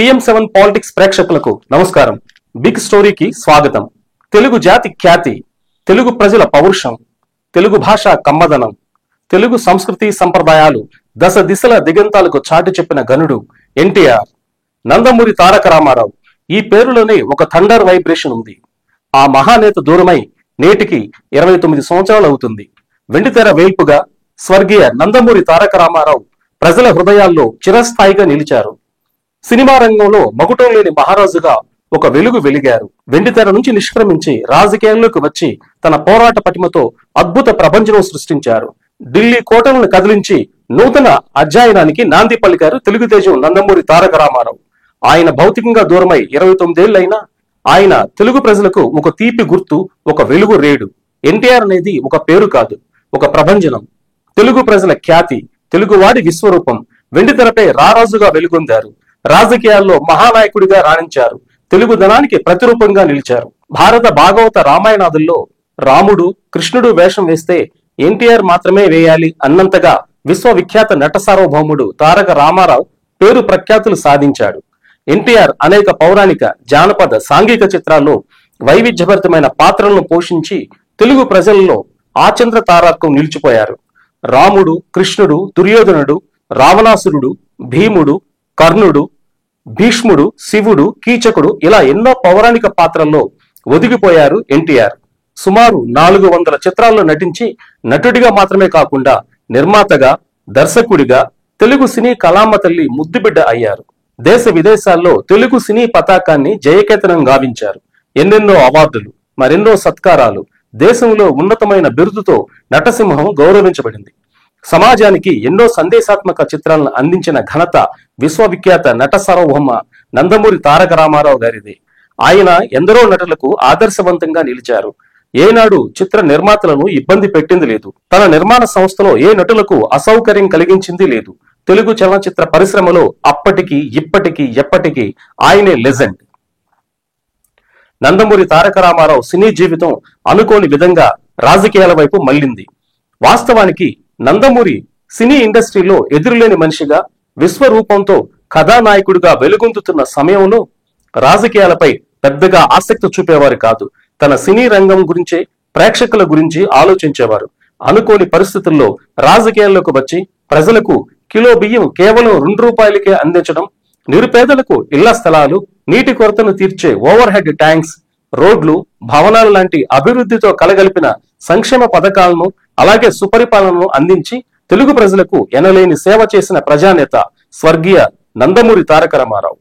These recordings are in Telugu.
PM7 పాలిటిక్స్ ప్రేక్షకులకు నమస్కారం. బిగ్ స్టోరీకి స్వాగతం. తెలుగు జాతి ఖ్యాతి, తెలుగు ప్రజల పౌరుషం, తెలుగు భాష కమ్మదనం, తెలుగు సంస్కృతి సంప్రదాయాలు దశ దిశల దిగంతాలకు చాటి చెప్పిన గనుడు ఎన్టీఆర్. నందమూరి తారక రామారావు ఈ పేరులోనే ఒక థండర్ వైబ్రేషన్ ఉంది. ఆ మహానేత దూరమై నేటికి 29 సంవత్సరాలు అవుతుంది. వెండితెర వేల్పుగా స్వర్గీయ నందమూరి తారక రామారావు ప్రజల హృదయాల్లో చిరస్థాయిగా నిలిచారు. సినిమా రంగంలో మకుటం లేని మహారాజుగా ఒక వెలుగు వెలిగారు. వెండితెర నుంచి నిష్క్రమించి రాజకీయాల్లోకి వచ్చి తన పోరాట పటిమతో అద్భుత ప్రపంచం సృష్టించారు. ఢిల్లీ కోటలను కదిలించి నూతన అధ్యాయనానికి నాంది పలికారు తెలుగుదేశం నందమూరి తారక రామారావు. ఆయన భౌతికంగా దూరమై 29 ఏళ్లైనా ఆయన తెలుగు ప్రజలకు ఒక తీపి గుర్తు, ఒక వెలుగు రేడు. ఎన్టీఆర్ అనేది ఒక పేరు కాదు, ఒక ప్రభంజనం. తెలుగు ప్రజల ఖ్యాతి, తెలుగువాడి విశ్వరూపం. వెండితెరపై రారాజుగా వెలుగొందారు. రాజకీయాల్లో మహానాయకుడిగా రాణించారు. తెలుగుదనానికి ప్రతిరూపంగా నిలిచారు. భారత భాగవత రామాయణాదుల్లో రాముడు, కృష్ణుడు వేషం వేస్తే ఎన్టీఆర్ మాత్రమే వేయాలి అన్నంతగా విశ్వవిఖ్యాత నట సార్వభౌముడు తారక రామారావు పేరు ప్రఖ్యాతులు సాధించాడు. ఎన్టీఆర్ అనేక పౌరాణిక, జానపద, సాంఘిక చిత్రాల్లో వైవిధ్యభరితమైన పాత్రలను పోషించి తెలుగు ప్రజల్లో ఆచంద్ర తారార్కం నిలిచిపోయారు. రాముడు, కృష్ణుడు, దుర్యోధనుడు, రావణాసురుడు, భీముడు, కర్ణుడు, భీష్ముడు, శివుడు, కీచకుడు ఇలా ఎన్నో పౌరాణిక పాత్రల్లో ఒదిగిపోయారు ఎన్టీఆర్. సుమారు 400 చిత్రాల్లో నటించి నటుడిగా మాత్రమే కాకుండా నిర్మాతగా, దర్శకుడిగా తెలుగు సినీ కళామ తల్లి ముద్దుబిడ్డ అయ్యారు. దేశ విదేశాల్లో తెలుగు సినీ పతాకాన్ని జయకేతనం గావించారు. ఎన్నెన్నో అవార్డులు, మరెన్నో సత్కారాలు, దేశంలో ఉన్నతమైన బిరుదుతో నటసింహం గౌరవించబడింది. సమాజానికి ఎన్నో సందేశాత్మక చిత్రాలను అందించిన ఘనత విశ్వవిఖ్యాత నట సార్వభౌమ నందమూరి తారక రామారావు గారిది. ఆయన ఎందరో నటులకు ఆదర్శవంతంగా నిలిచారు. ఏనాడు చిత్ర నిర్మాతలను ఇబ్బంది పెట్టింది లేదు. తన నిర్మాణ సంస్థలో ఏ నటులకు అసౌకర్యం కలిగించింది లేదు. తెలుగు చలనచిత్ర పరిశ్రమలో అప్పటికి, ఇప్పటికీ, ఎప్పటికీ ఆయనే లెజెండ్. నందమూరి తారక రామారావు సినీ జీవితం అనుకోని విధంగా రాజకీయాల వైపు మళ్లింది. వాస్తవానికి నందమూరి సినీ ఇండస్ట్రీలో ఎదురులేని మనిషిగా, విశ్వరూపంతో కథానాయకుడిగా వెలుగొందుతున్న సమయంలో రాజకీయాలపై పెద్దగా ఆసక్తి చూపేవారు కాదు. తన సినీ రంగం గురించే, ప్రేక్షకుల గురించి ఆలోచించేవారు. అనుకోని పరిస్థితుల్లో రాజకీయాల్లోకి వచ్చి ప్రజలకు కిలో బియ్యం కేవలం 2 రూపాయలకే అందించడం, నిరుపేదలకు ఇళ్ల స్థలాలు, నీటి కొరతను తీర్చే ఓవర్ హెడ్ ట్యాంక్స్, రోడ్లు, భవనాలు లాంటి అభివృద్ధితో కలగలిపిన సంక్షేమ పథకాలను, అలాగే సుపరిపాలనను అందించి తెలుగు ప్రజలకు ఎనలేని సేవ చేసిన ప్రజానేత స్వర్గీయ నందమూరి తారక రామారావు.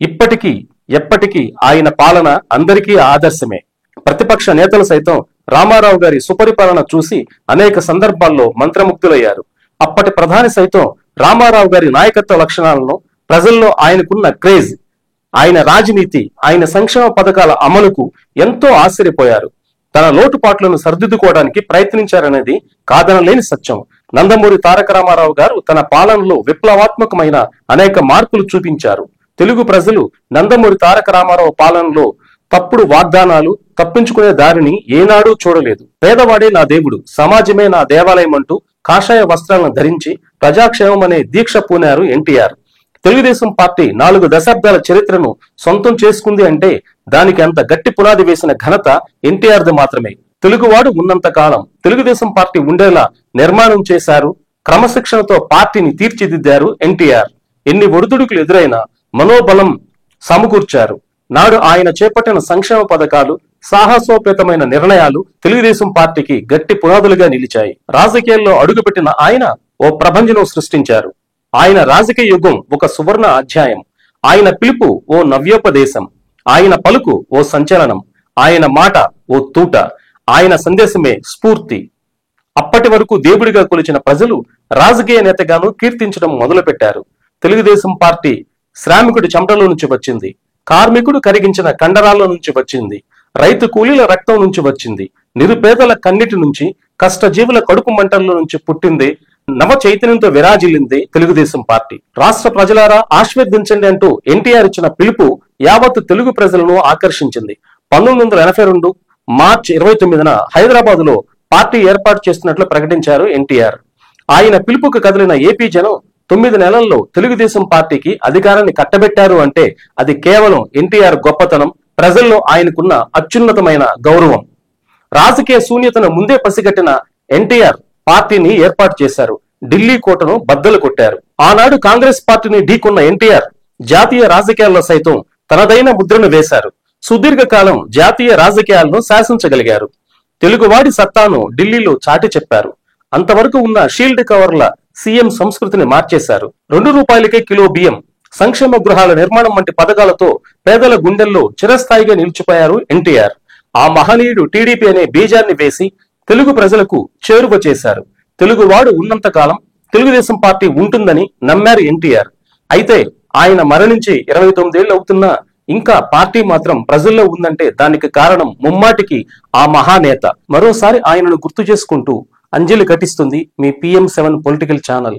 ఇప్పటికీ, ఎప్పటికీ ఆయన పాలన అందరికీ ఆదర్శమే. ప్రతిపక్ష నేతలు సైతం రామారావు గారి సుపరిపాలన చూసి అనేక సందర్భాల్లో మంత్రముగ్ధులయ్యారు. అప్పటి ప్రధాని సైతం రామారావు గారి నాయకత్వ లక్షణాలను, ప్రజల్లో ఆయనకున్న క్రేజ్, ఆయన రాజనీతి, ఆయన సంక్షేమ పథకాల అమలుకు ఎంతో ఆశ్చర్యపోయారు. తన లోటుపాట్లను సరిదిద్దుకోవడానికి ప్రయత్నించారనేది కాదనలేని సత్యం. నందమూరి తారక రామారావు గారు తన పాలనలో విప్లవాత్మకమైన అనేక మార్పులు చూపించారు. తెలుగు ప్రజలు నందమూరి తారక రామారావు పాలనలో తప్పుడు వాగ్దానాలు, తప్పించుకునే దారిని ఏనాడూ చూడలేదు. పేదవాడే నా దేవుడు, సమాజమే నా దేవాలయం అంటూ కాషాయ వస్త్రాలను ధరించి ప్రజాక్షేమం అనే దీక్ష పూనారు ఎన్టీఆర్. తెలుగుదేశం పార్టీ 4 దశాబ్దాల చరిత్రను సొంతం చేసుకుంది అంటే దానికి అంత గట్టి పునాది వేసిన ఘనత ఎన్టీఆర్ది మాత్రమే. తెలుగువాడు ఉన్నంత కాలం తెలుగుదేశం పార్టీ ఉండేలా నిర్మాణం చేశారు. క్రమశిక్షణతో పార్టీని తీర్చిదిద్దారు ఎన్టీఆర్. ఎన్ని ఒడిదుడుకులు ఎదురైనా మనోబలం సమకూర్చారు. నాడు ఆయన చేపట్టిన సంక్షేమ పథకాలు, సాహసోపేతమైన నిర్ణయాలు తెలుగుదేశం పార్టీకి గట్టి పునాదులుగా నిలిచాయి. రాజకీయాల్లో అడుగుపెట్టిన ఆయన ఓ ప్రభంజనం సృష్టించారు. ఆయన రాజకీయ యుగం ఒక సువర్ణ అధ్యాయం. ఆయన పిలుపు ఓ నవ్యోపదేశం, ఆయన పలుకు ఓ సంచలనం, ఆయన మాట ఓ తూట, ఆయన సందేశమే స్ఫూర్తి. అప్పటి వరకు దేవుడిగా కొలిచిన ప్రజలు రాజకీయ నేతగాను కీర్తించడం మొదలుపెట్టారు. తెలుగుదేశం పార్టీ శ్రామికుడి చెమటలో నుంచి వచ్చింది, కార్మికుడు కరిగించిన కండరాల్లో నుంచి వచ్చింది, రైతు కూలీల రక్తం నుంచి వచ్చింది, నిరుపేదల కన్నిటి నుంచి, కష్టజీవుల కడుపు మంటల్లో నుంచి పుట్టింది, నవ చైతన్యంతో విరాజిల్లింది తెలుగుదేశం పార్టీ. రాష్ట్ర ప్రజలారా ఆశీర్వదించండి అంటూ ఎన్టీఆర్ ఇచ్చిన పిలుపు యావత్తు తెలుగు ప్రజలను ఆకర్షించింది. 1982 మార్చి 29న హైదరాబాద్ లో పార్టీ ఏర్పాటు చేస్తున్నట్లు ప్రకటించారు ఎన్టీఆర్. ఆయన పిలుపుకు కదిలిన ఏపీ జనం 9 నెలల్లో తెలుగుదేశం పార్టీకి అధికారాన్ని కట్టబెట్టారు అంటే అది కేవలం ఎన్టీఆర్ గొప్పతనం, ప్రజల్లో ఆయనకున్న అత్యున్నతమైన గౌరవం. రాజకీయ శూన్యతను ముందే పసిగట్టిన ఎన్టీఆర్ పార్టీని ఏర్పాటు చేశారు. ఢిల్లీ కోటను బద్దలు కొట్టారు. ఆనాడు కాంగ్రెస్ పార్టీని ఢీకొన్న ఎన్టీఆర్ జాతీయ రాజకీయాల్లో సైతం తనదైన ముద్రను వేశారు. సుదీర్ఘకాలం జాతీయ రాజకీయాలను శాసించగలిగారు. తెలుగువాడి సత్తాను ఢిల్లీలో చాటి చెప్పారు. అంతవరకు ఉన్న షీల్డ్ కవర్ల సీఎం సంస్కృతిని మార్చేశారు. 2 రూపాయలకే కిలో బియ్యం, సంక్షేమ గృహాల నిర్మాణం వంటి పథకాలతో పేదల గుండెల్లో చిరస్థాయిగా నిలిచిపోయారు ఎన్టీఆర్. ఆ మహనీయుడు టీడీపీ అనే బీజాన్ని వేసి తెలుగు ప్రజలకు చేరువ చేశారు. తెలుగువాడు ఉన్నంత కాలం తెలుగుదేశం పార్టీ ఉంటుందని నమ్మారు ఎన్టీఆర్. అయితే ఆయన మరణించి 29 ఏళ్లు అవుతున్నా ఇంకా పార్టీ మాత్రం ప్రజల్లో ఉందంటే దానికి కారణం ముమ్మాటికి ఆ మహానేత. మరోసారి ఆయనను గుర్తు చేసుకుంటూ అంజలి ఘటిస్తుంది మీ PM7 పొలిటికల్ ఛానల్.